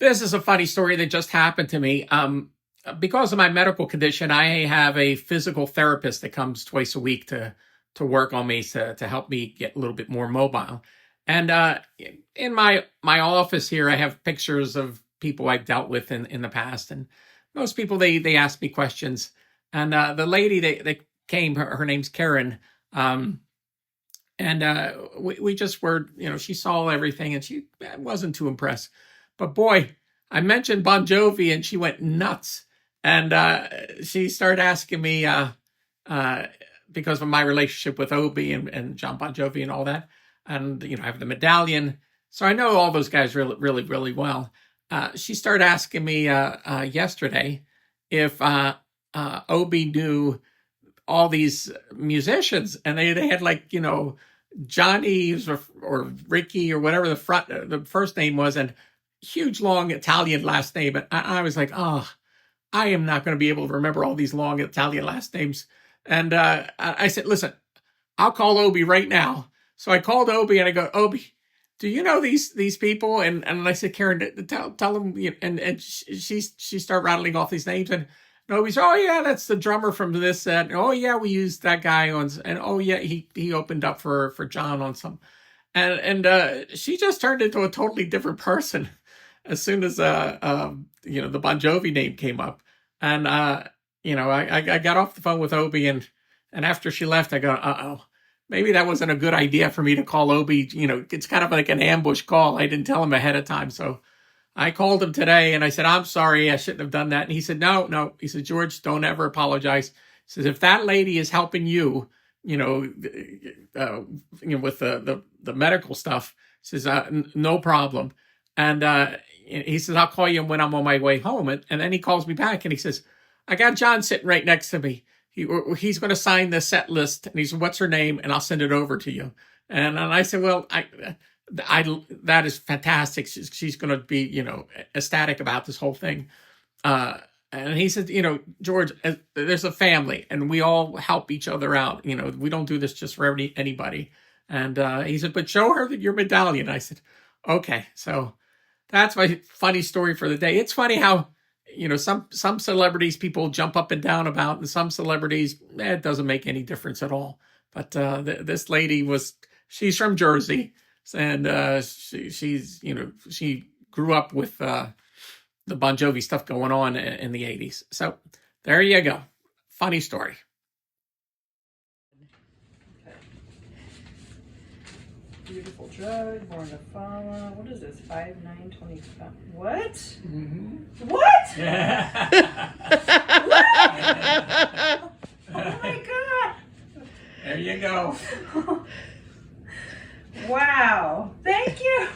This is a funny story that just happened to me. Because of my medical condition, I have a physical therapist that comes twice a week to work on me to help me get a little bit more mobile. And in my office here, I have pictures of people I've dealt with in the past, and most people they ask me questions. And the lady that came, her name's Karen. Um, and we just were, she saw everything and she wasn't too impressed. But boy, I mentioned Bon Jovi and she went nuts. And she started asking me, uh, because of my relationship with Obi and John Bon Jovi and all that. And, I have the medallion. So I know all those guys really, really, really well. She started asking me yesterday if Obi knew all these musicians, and they had like Johnny's or Ricky or whatever the first name was, and huge long Italian last name. And I was like, oh, I am not going to be able to remember all these long Italian last names. And I said, listen, I'll call Obi right now. So I called Obi and I go, Obi, do you know these people? And I said, Karen, tell them. And she started rattling off these names, and Obi's, oh yeah, that's the drummer from this set. Oh yeah, we used that guy on, and oh yeah, he opened up for John on some, and she just turned into a totally different person as soon as the Bon Jovi name came up. And I got off the phone with Obi, and after she left, I go, uh-oh, maybe that wasn't a good idea for me to call Obi. It's kind of like an ambush call. I didn't tell him ahead of time. So I called him today and I said, I'm sorry, I shouldn't have done that. And he said, no. He said, George, don't ever apologize. He says, if that lady is helping you, with the medical stuff, he says, no problem. And he says, I'll call you when I'm on my way home. And then he calls me back and he says, I got John sitting right next to me. He's going to sign the set list. And he said, what's her name? And I'll send it over to you. And I said, well, that is fantastic. She's going to be, ecstatic about this whole thing. And he said, George, there's a family and we all help each other out. We don't do this just for anybody. And he said, but show her that your medallion. I said, okay. So that's my funny story for the day. It's funny how, some celebrities people jump up and down about, and some celebrities, it doesn't make any difference at all. But this lady she's from Jersey, and she grew up with the Bon Jovi stuff going on in the 80s. So there you go. Funny story. Beautiful drug, born to follow. What is this? 5/9/25. What? Mm-hmm. What? Yeah. What? Oh my God. There you go. Wow. Thank you.